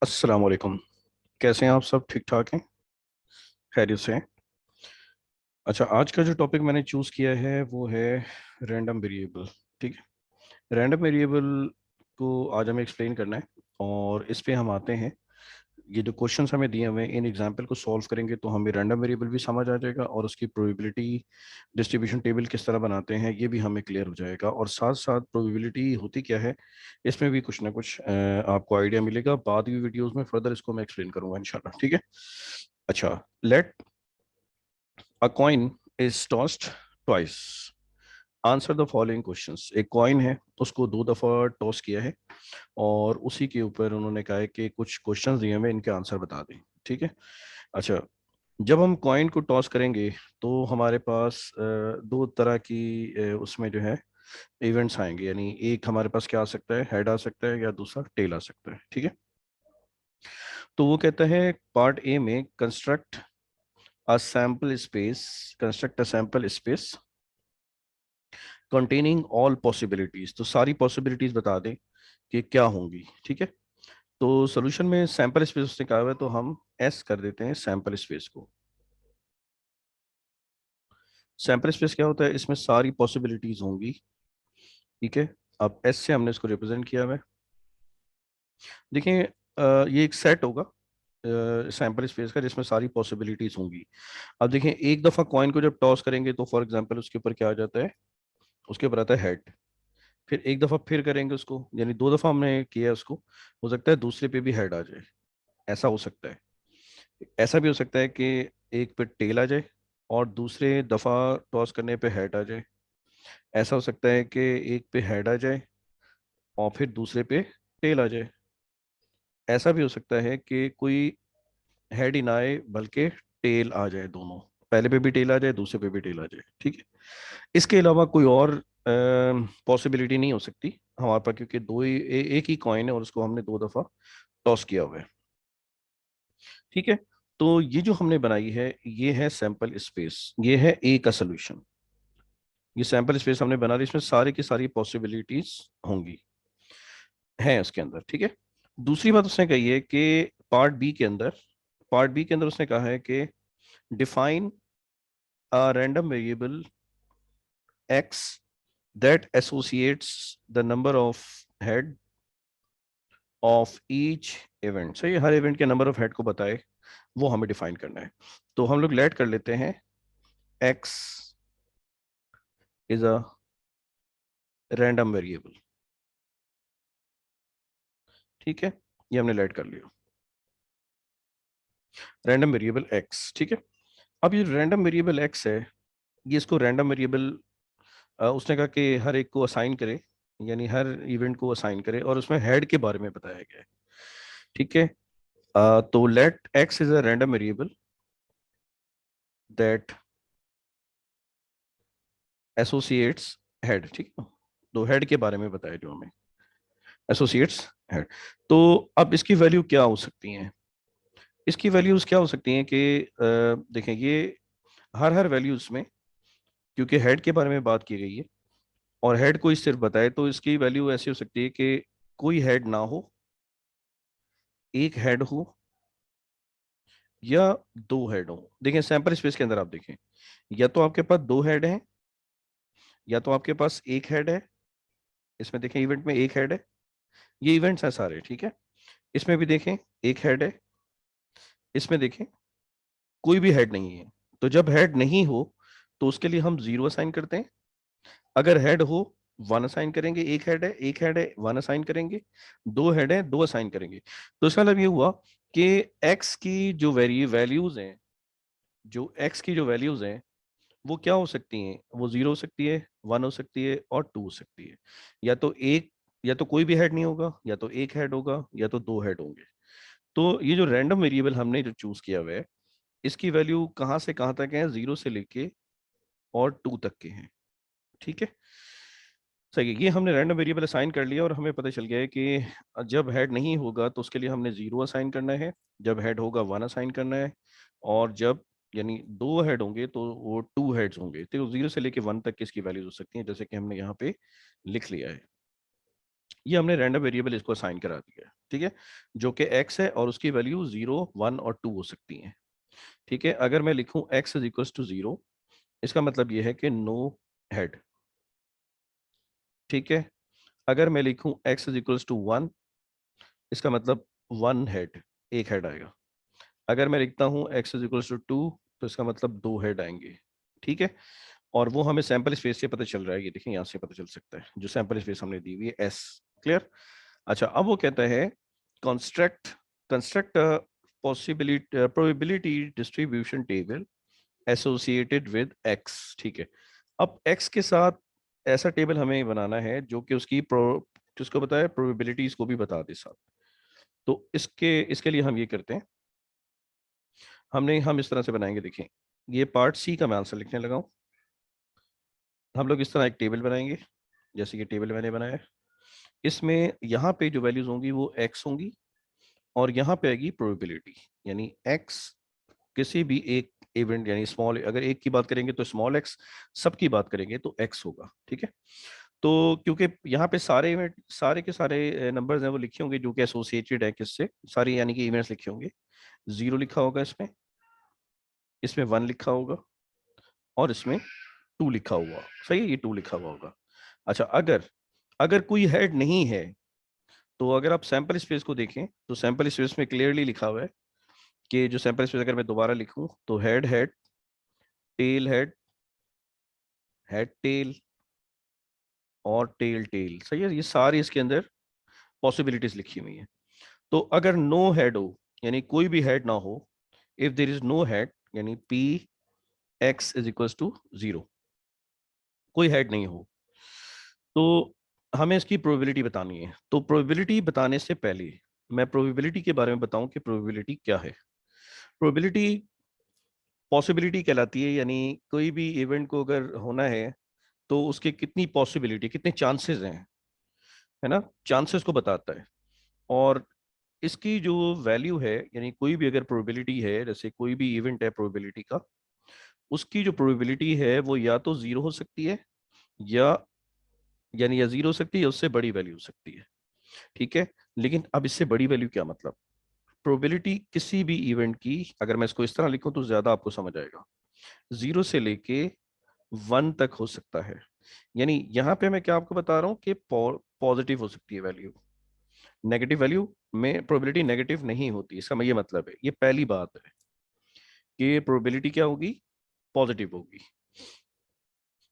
अस्सलाम वालेकुम। कैसे हैं आप? सब ठीक ठाक हैं? खैरियत से हैं? अच्छा, आज का जो टॉपिक मैंने चूज़ किया है वो है रैंडम वेरिएबल। ठीक है। रैंडम वेरिएबल को आज हमें एक्सप्लेन करना है और इस पे हम आते हैं। ये जो क्वेश्चंस हमें दिए हुए हैं, इन एग्जाम्पल को सॉल्व करेंगे तो हमें रैंडम वेरिएबल भी समझ आ जाएगा और उसकी प्रोबेबिलिटी डिस्ट्रीब्यूशन टेबल किस तरह बनाते हैं ये भी हमें क्लियर हो जाएगा। और साथ साथ प्रोबेबिलिटी होती क्या है, इसमें भी कुछ ना कुछ आपको आइडिया मिलेगा। बाद की वीडियोस में फर्दर इसको मैं एक्सप्लेन करूंगा इंशाल्लाह। ठीक है। अच्छा, let a coin is tossed twice, answer the following questions. एक कॉइन है, उसको दो दफा टॉस किया है और उसी के ऊपर उन्होंने कहा है कि कुछ क्वेश्चंस दिए हमें, इनके आंसर बता दें। ठीक है। अच्छा, जब हम कॉइन को टॉस करेंगे तो हमारे पास दो तरह की उसमें जो है इवेंट्स आएंगे। यानी एक हमारे पास क्या आ सकता है, हेड आ सकता है, या दूसरा टेल आ सकता है। ठीक है। तो वो कहता है पार्ट ए में construct a sample space, construct a sample space containing all possibilities. तो सारी पॉसिबिलिटीज बता दें कि क्या होंगी। ठीक है। तो सोल्यूशन में सैंपल स्पेस उसने कहा हुआ है तो हम एस कर देते हैं सैंपल स्पेस को। सैंपल स्पेस क्या होता है, इसमें सारी पॉसिबिलिटीज होंगी। ठीक है। अब एस से हमने इसको रिप्रेजेंट किया हुआ है। देखिए, ये एक सेट होगा सैंपल स्पेस का जिसमें सारी पॉसिबिलिटीज होंगी। अब देखें, एक दफा कॉइन को जब टॉस करेंगे तो फॉर एग्जांपल उसके ऊपर क्या आ जाता है, उसके ऊपर आता है हेड। फिर एक दफा फिर करेंगे उसको, यानी दो दफा हमने किया उसको, हो सकता है दूसरे पे भी हेड आ जाए। ऐसा हो सकता है। ऐसा भी हो सकता है कि एक पे टेल आ जाए और दूसरे दफा टॉस करने पे हेड आ जाए। ऐसा हो सकता है कि एक पे हेड आ जाए और फिर दूसरे पे टेल आ जाए। ऐसा भी हो सकता है कि कोई हेड ही ना आए बल्कि टेल आ जाए, दोनों, पहले पे भी टेल आ जाए दूसरे पे भी टेल आ जाए। ठीक है। इसके अलावा कोई और पॉसिबिलिटी नहीं हो सकती हमारे पास, क्योंकि दो ही एक ही कॉइन है और उसको हमने दो दफा टॉस किया हुआ है। ठीक है। तो ये जो हमने बनाई है ये है सैंपल स्पेस, ये है ए का सोल्यूशन। ये सैंपल स्पेस हमने बना ली, इसमें सारी की सारी पॉसिबिलिटीज होंगी, हैं उसके अंदर। ठीक है। दूसरी बात उसने कही है कि पार्ट बी के अंदर उसने कहा है कि define a random variable x that associates the number of head of each event। सही है, हर इवेंट के नंबर ऑफ हेड को बताए, वो हमें डिफाइन करना है। तो हम लोग लेट कर लेते हैं x is a random variable. ठीक है। ये हमने लेट कर लिया, रैंडम वेरिएबल x। ठीक है। अब ये रैंडम वेरिएबल x है, ये इसको रैंडम वेरिएबल उसने कहा कि हर एक को असाइन करे, यानी हर इवेंट को असाइन करे और उसमें हेड के बारे में बताया गया है। ठीक है। तो let x is a random variable that associates head. ठीक है। तो हेड के बारे में बताया जो हमें, एसोसिएट्स हेड। तो अब इसकी वैल्यू क्या हो सकती हैं, इसकी वैल्यूज क्या हो सकती हैं कि देखें, ये हर हर वैल्यूज में, क्योंकि हेड के बारे में बात की गई है और हेड को ही सिर्फ बताए, तो इसकी वैल्यू ऐसी हो सकती है कि कोई हेड ना हो, एक हेड हो, या दो हेड हो। देखें सैंपल स्पेस के अंदर आप देखें, या तो आपके पास दो हेड हैं, या तो आपके पास एक हेड है। इसमें देखें इवेंट में एक हेड है, ये इवेंट्स हैं सारे। ठीक है। इसमें भी देखें एक हेड है, इसमें देखें कोई भी हेड नहीं है। तो जब हेड नहीं हो तो उसके लिए हम जीरो असाइन करते हैं, अगर हेड हो वन असाइन करेंगे। एक हेड है वन असाइन करेंगे, दो हेड है दो असाइन करेंगे। तो इसका मतलब ये हुआ कि एक्स की जो वैल्यूज हैं, जो एक्स की जो वैल्यूज हैं वो क्या हो सकती हैं, वो जीरो हो सकती है, वन हो सकती है और टू हो सकती है। या तो एक, या तो कोई भी हेड नहीं होगा, या तो एक हेड होगा, या तो दो हेड होंगे। तो ये जो रैंडम वेरिएबल हमने जो चूज किया हुआ है, इसकी वैल्यू कहाँ से कहाँ तक है, जीरो से लेके और टू तक के हैं। ठीक है। सही है, ये हमने रैंडम वेरिएबल असाइन कर लिया और हमें पता चल गया है कि जब हेड नहीं होगा तो उसके लिए हमने जीरो असाइन करना है, जब हेड होगा वन असाइन करना है, और जब, यानी दो हेड होंगे तो वो टू हेड्स होंगे। तो जीरो से लेके वन तक की इसकी वैल्यूज हो सकती हैं, जैसे कि हमने यहाँ पे लिख लिया है। ये हमने रैंडम वेरिएबल इसको असाइन करा दिया है। ठीक है, जो कि x है और उसकी वैल्यू 0, 1 और 2 हो सकती है। ठीक है, अगर मैं लिखूं x इज इक्वल टू 0, इसका मतलब ये है कि नो हेड। ठीक है, अगर मैं लिखूं x इज इक्वल टू 1, इसका मतलब 1 हेड, एक हेड आएगा। अगर मैं लिखता हूं x इज इक्वल टू 2, तो इसका मतलब 2 हेड आएंगे। ठीक है, और वो हमें सैंपल स्पेस से पता चल रहा है, ये देखिए यहाँ से पता चल सकता है, जो सैंपल स्पेस हमने दी हुई है s। क्लियर? अच्छा, अब वो कहता है construct construct possibility probability distribution table associated with x। ठीक है, अब x के साथ ऐसा टेबल हमें बनाना है जो कि उसकी जिसको बताए प्रोबेबिलिटीज को भी बता दे साथ। तो इसके इसके लिए हम ये करते हैं, हम इस तरह से बनाएंगे। देखें, ये पार्ट सी का मैं आंसर लिखने लगा हूं। हम लोग इस तरह एक टेबल बनाएंगे, जैसे कि टेबल मैंने बनाया है। इसमें यहाँ पे जो वैल्यूज होंगी वो x होंगी, और यहाँ पे आएगी प्रोबेबिलिटी, यानी x किसी भी एक इवेंट, यानी स्मॉल, अगर एक की बात करेंगे तो स्मॉल x, सब की बात करेंगे तो x होगा। ठीक है, तो क्योंकि यहाँ पे सारे इवेंट, सारे के सारे नंबर्स हैं वो लिखे होंगे जो कि एसोसिएटेड है किससे, सारी यानी कि इवेंट्स लिखे होंगे। 0 लिखा होगा इसमें, इसमें 1 लिखा होगा, और इसमें 2 लिखा हुआ। सही है, ये 2 लिखा हुआ होगा। अच्छा, अगर अगर कोई हेड नहीं है, तो अगर आप सैंपल स्पेस को देखें तो सैंपल स्पेस में क्लियरली लिखा हुआ है कि जो सैंपल स्पेस, अगर मैं दोबारा लिखूं तो head head, tail head, head tell, और टेल टेल। सही है, ये सारी इसके अंदर पॉसिबिलिटीज लिखी हुई है। तो अगर नो हेड हो, यानी कोई भी हेड ना हो, if there is no head, यानी P X is equal to 0, कोई हेड नहीं हो, तो हमें इसकी प्रोबेबिलिटी बतानी है। तो प्रोबेबिलिटी बताने से पहले मैं प्रोबेबिलिटी के बारे में बताऊं कि प्रोबेबिलिटी क्या है। प्रोबेबिलिटी पॉसिबिलिटी कहलाती है, यानी कोई भी इवेंट को अगर होना है तो उसके कितनी पॉसिबिलिटी, कितने चांसेस हैं, है ना, चांसेस को बताता है। और इसकी जो वैल्यू है, यानी कोई भी अगर प्रोबेबिलिटी है, जैसे कोई भी इवेंट है प्रोबेबिलिटी का, उसकी जो प्रोबेबिलिटी है वो या तो 0 हो सकती है, या यानी या 0 हो सकती है, या उससे बड़ी वैल्यू हो सकती है। ठीक है, लेकिन अब इससे बड़ी वैल्यू क्या मतलब, प्रोबेबिलिटी किसी भी इवेंट की, अगर मैं इसको इस तरह लिखूं तो ज्यादा आपको समझ आएगा, 0 से लेके 1 तक हो सकता है। यानी यहाँ पे मैं क्या आपको बता रहा हूँ कि पॉजिटिव हो सकती है वैल्यू, नेगेटिव वैल्यू में प्रोबेबिलिटी नेगेटिव नहीं होती, इसका ये मतलब है, ये पहली बात है कि प्रोबेबिलिटी क्या होगी, पॉजिटिव होगी।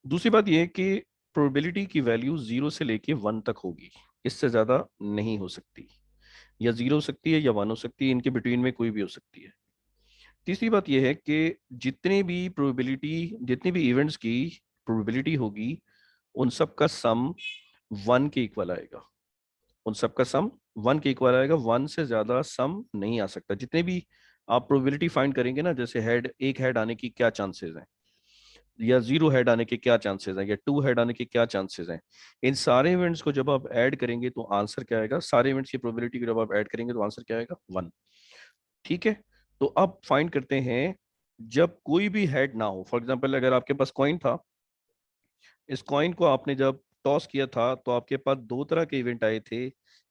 दूसरी बात यह है कि प्रोबेबिलिटी की वैल्यू 0 से लेके 1 तक होगी, इससे ज्यादा नहीं हो सकती, या 0 हो सकती है या 1 हो सकती है, इनके बिटवीन में कोई भी हो सकती है। तीसरी बात यह है कि जितनी भी इवेंट्स की प्रोबेबिलिटी होगी, उन सब का सम 1 के इक्वल आएगा, उन सब का सम 1 के इक्वल आएगा, 1 से ज्यादा सम नहीं आ सकता। जितने भी आप प्रोबेबिलिटी फाइंड करेंगे ना, जैसे हेड, एक हेड आने की क्या चांसेस हैं, या 0 हेड आने के क्या चांसेस हैं, या 2 हेड आने के क्या चांसेस हैं, इन सारे इवेंट्स को जब आप ऐड करेंगे तो आंसर क्या आएगा, सारे इवेंट्स की प्रोबेबिलिटी को जब आप ऐड करेंगे तो आंसर क्या आएगा, 1। ठीक है, तो अब फाइंड करते हैं जब कोई भी हेड ना हो। फॉर एग्जाम्पल, अगर आपके पास कॉइन था, इस कॉइन को आपने जब टॉस किया था तो आपके पास दो तरह के इवेंट आए थे,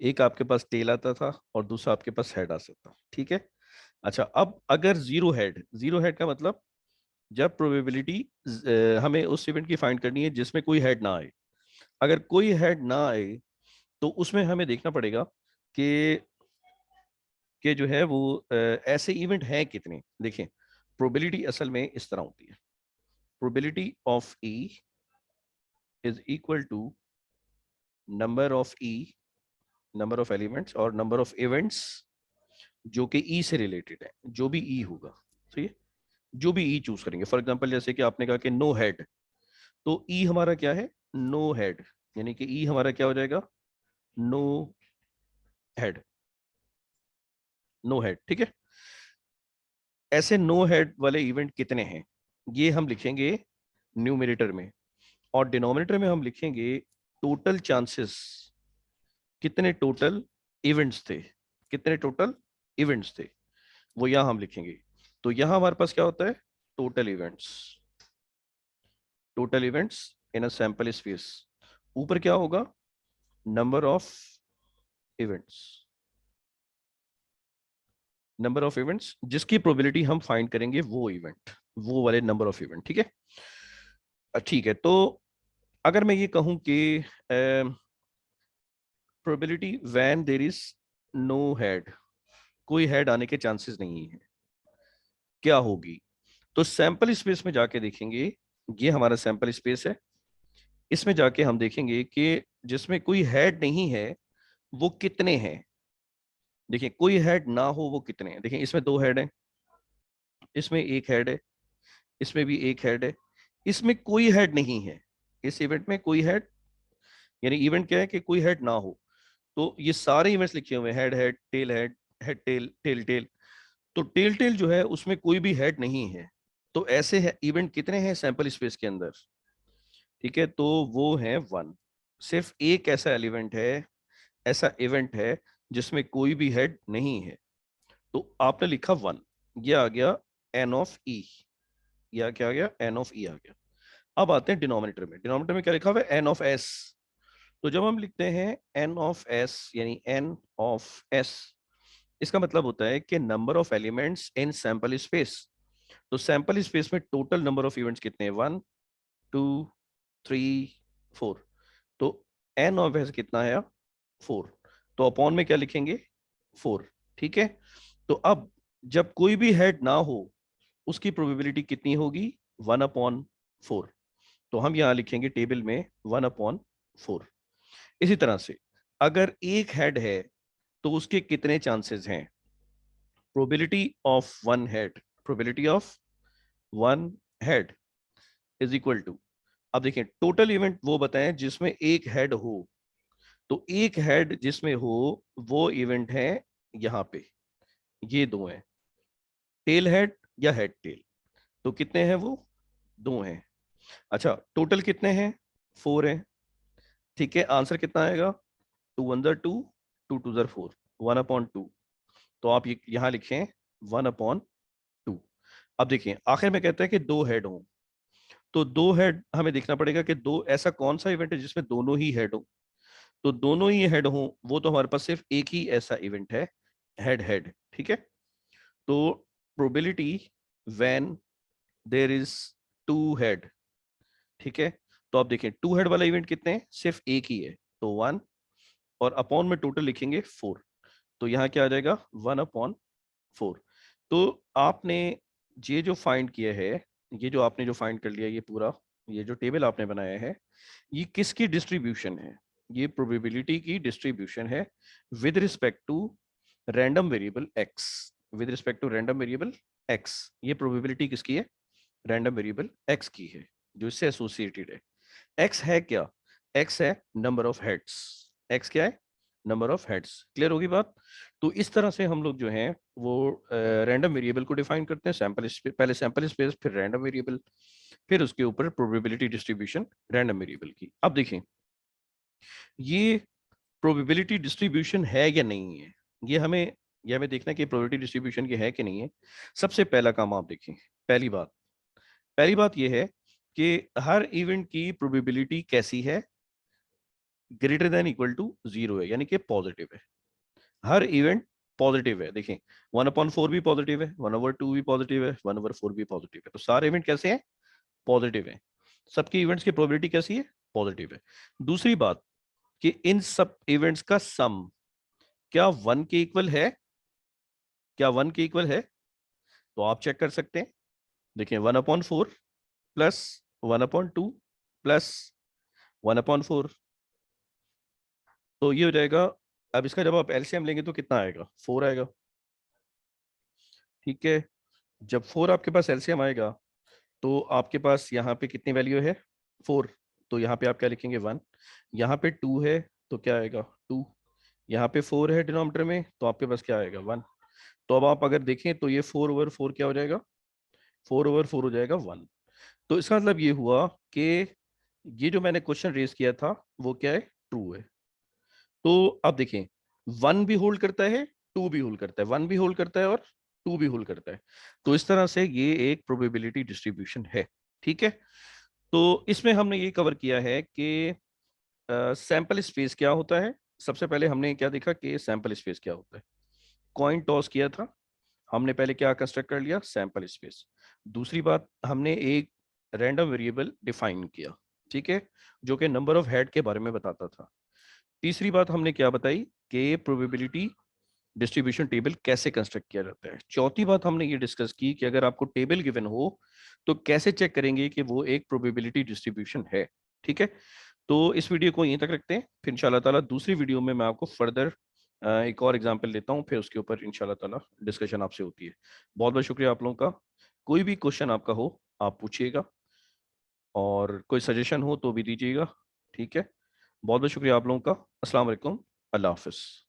एक आपके पास टेल आता था और दूसरा आपके पास हेड आ सकता था। ठीक है, अच्छा, अब अगर 0 हेड, 0 हेड का मतलब जब प्रोबेबिलिटी, हमें उस इवेंट की फाइंड करनी है जिसमें कोई हेड ना आए। अगर कोई हेड ना आए तो उसमें हमें देखना पड़ेगा कि जो है वो ऐसे इवेंट हैं कितने। देखें, प्रोबेबिलिटी असल में इस तरह होती है, probability of E is equal to number of E, number of elements, और नंबर ऑफ इवेंट्स जो कि ई से रिलेटेड है, जो भी ई होगा। सही है, जो भी ई चूज करेंगे। फॉर एग्जांपल, जैसे कि आपने कहा कि नो हेड, तो ई हमारा क्या है, नो हेड, यानी कि ई हमारा क्या हो जाएगा, नो हेड, नो हेड। ठीक है, ऐसे नो हेड वाले इवेंट कितने हैं, ये हम लिखेंगे न्यूमरेटर में, और डिनोमिनेटर में हम लिखेंगे टोटल चांसेस, कितने टोटल इवेंट्स थे, कितने टोटल इवेंट्स थे, वो यहां हम लिखेंगे। तो यहां हमारे पास क्या होता है, total events, total events in a sample space. ऊपर क्या होगा, number of events, number of events जिसकी प्रोबेबिलिटी हम फाइंड करेंगे, वो इवेंट, वो वाले नंबर ऑफ इवेंट, ठीक है। ठीक है, तो अगर मैं ये कहूं कि probability when there is no head, कोई हेड आने के चांसेस नहीं है, क्या होगी? तो सैंपल स्पेस में जाके देखेंगे, ये हमारा सैंपल स्पेस है, इसमें जाके हम देखेंगे कि जिसमें कोई हेड नहीं है वो कितने हैं। देखिए, कोई हेड ना हो वो कितने हैं। देखिए, इसमें दो हेड हैं, इसमें एक हेड है, इसमें भी एक हेड है, इसमें कोई हेड नहीं है। इस इवेंट में कोई हेड, यानी इवेंट क्या है कि कोई हेड ना हो। तो ये सारे इवेंट्स लिखे हुए हैं, head head tail head, head tail tail tail. तो टेल टेल जो है उसमें कोई भी हेड नहीं है। तो ऐसे है इवेंट कितने हैं सैंपल स्पेस के अंदर? ठीक है, तो वो है वन। सिर्फ एक ऐसा एलिमेंट है, ऐसा इवेंट है जिसमें कोई भी हेड नहीं है। तो आपने लिखा वन, ये आ गया एन ऑफ ई, या क्या आ गया, एन ऑफ ई आ गया। अब आते हैं डिनोमिनेटर में। डिनोमिनेटर में क्या लिखा हुआ है, एन ऑफ एस। तो जब हम लिखते हैं एन ऑफ एस, यानी एन ऑफ एस, इसका मतलब होता है कि number of elements in sample space. तो सैंपल स्पेस में टोटल नंबर ऑफ इवेंट्स कितने हैं, वन, टू, थ्री, फोर। तो एन ऑफ एस कितना है, फोर। तो अपॉन में क्या लिखेंगे, फोर। ठीक है, तो अब जब कोई भी हेड ना हो उसकी प्रोबेबिलिटी कितनी होगी, वन अपॉन फोर। तो हम यहां लिखेंगे टेबल में वन अपॉन फोर। इसी तरह से अगर एक हेड है तो उसके कितने चांसेस हैं, probability of one head, probability of one head is equal to, अब देखिए टोटल इवेंट वो बताएं जिसमें एक हेड हो। तो एक हेड जिसमें हो वो इवेंट है यहां पे, ये दो हैं, टेल हेड या हेड टेल। तो कितने हैं वो, दो हैं। अच्छा, टोटल कितने हैं, फोर हैं। ठीक है, आंसर कितना आएगा, टू वन जर टू, टू टू जर फोर, वन अपॉन टू। तो आप ये यहां लिखें वन अपॉन टू। अब देखिए आखिर में कहता है कि दो हेड हों। तो दो हेड हमें देखना पड़ेगा कि दो, ऐसा कौन सा इवेंट है जिसमें दोनों ही हेड हो। तो दोनों ही हेड हों, वो तो हमारे पास सिर्फ एक ही ऐसा इवेंट है, हेड हेड। ठीक है, तो probability when there is two head, ठीक है। तो आप देखें टू हेड वाला इवेंट कितने हैं, सिर्फ एक ही है, तो वन, और अपॉन में टोटल लिखेंगे फोर। तो यहाँ क्या आ जाएगा, वन अपॉन फोर। तो आपने ये जो फाइंड किया है, ये जो आपने जो फाइंड कर लिया, ये पूरा ये जो टेबल आपने बनाया है, ये किसकी डिस्ट्रीब्यूशन है, ये प्रोबेबिलिटी की डिस्ट्रीब्यूशन है with respect to random variable X. With respect to random variable X, ये प्रोबेबिलिटी किसकी है, रैंडम वेरिएबल एक्स की है, जो इससे एसोसिएटेड है। एक्स है क्या, एक्स है नंबर ऑफ हेड्स। एक्स क्या है, नंबर ऑफ हेड्स। क्लियर होगी बात? तो इस तरह से हम लोग जो हैं वो रैंडम वेरिएबल को डिफाइन करते हैं, सैंपल स्पेस, पहले सैंपल स्पेस, फिर रैंडम वेरिएबल, फिर उसके ऊपर प्रोबेबिलिटी डिस्ट्रीब्यूशन रैंडम वेरिएबल की। अब देखें ये प्रोबेबिलिटी डिस्ट्रीब्यूशन है या नहीं है, ये हमें देखना है कि प्रोबेबिलिटी डिस्ट्रीब्यूशन की है कि नहीं है। सबसे पहला काम आप देखें, पहली बात ये है कि हर इवेंट की प्रोबेबिलिटी कैसी है, greater than equal to zero है, यानी कि पॉजिटिव है। हर इवेंट पॉजिटिव है। देखें, वन अपॉन फोर भी पॉजिटिव है, वन ओवर टू भी पॉजिटिव है, वन ओवर फोर भी पॉजिटिव है। तो सारे इवेंट कैसे हैं, पॉजिटिव है। सबके इवेंट्स की प्रोबेबिलिटी कैसी है, पॉजिटिव है। दूसरी बात कि इन सब इवेंट्स का सम क्या वन के इक्वल है, क्या वन के इक्वल है? तो आप चेक कर सकते हैं। देखिए, one upon four plus one upon two plus one upon four, तो ये हो जाएगा। अब इसका जब आप एलसीएम लेंगे तो कितना आएगा, फोर आएगा। ठीक है, जब फोर आपके पास एलसीएम आएगा तो आपके पास यहाँ पे कितनी वैल्यू है, फोर। तो यहाँ पे आप क्या लिखेंगे, वन। यहाँ पे टू है तो क्या आएगा, टू। यहाँ पे फोर है डिनोमिनेटर में, तो आपके पास क्या आएगा, वन। तो अब आप अगर देखें तो ये फोर ओवर फोर क्या हो जाएगा, फोर ओवर फोर हो जाएगा वन। तो इसका मतलब ये हुआ कि ये जो मैंने क्वेश्चन रेज किया था वो क्या है, ट्रू है। तो अब देखें, वन भी होल्ड करता है, टू भी होल्ड करता है, वन भी होल्ड करता है और टू भी होल्ड करता है। तो इस तरह से ये एक प्रोबेबिलिटी डिस्ट्रीब्यूशन है। ठीक है, तो इसमें हमने ये कवर किया है कि सैंपल स्पेस क्या होता है। सबसे पहले हमने क्या देखा कि सैंपल स्पेस क्या होता है, कॉइन टॉस किया था हमने पहले क्या कंस्ट्रक्ट कर लिया, सैंपल स्पेस। दूसरी बात, हमने एक रैंडम वेरिएबल डिफाइन किया, ठीक है, जो कि नंबर ऑफ हेड के बारे में बताता था। तीसरी बात हमने क्या बताई कि प्रोबेबिलिटी डिस्ट्रीब्यूशन टेबल कैसे कंस्ट्रक्ट किया जाता है। चौथी बात हमने ये डिस्कस की कि अगर आपको टेबल गिवन हो तो कैसे चेक करेंगे कि वो एक प्रोबेबिलिटी डिस्ट्रीब्यूशन है। ठीक है, तो इस वीडियो को यहीं तक रखते हैं, फिर इंशाल्लाह ताला दूसरी वीडियो में मैं आपको फर्दर एक और एग्जांपल देता हूँ, फिर उसके ऊपर इंशाल्लाह ताला डिस्कशन आपसे होती है। बहुत बहुत शुक्रिया आप लोगों का। कोई भी क्वेश्चन आपका हो आप पूछिएगा, और कोई सजेशन हो तो भी दीजिएगा। ठीक है, बहुत बहुत शुक्रिया आप लोगों का। अस्सलाम वालेकुम, अल्लाह हाफिज़।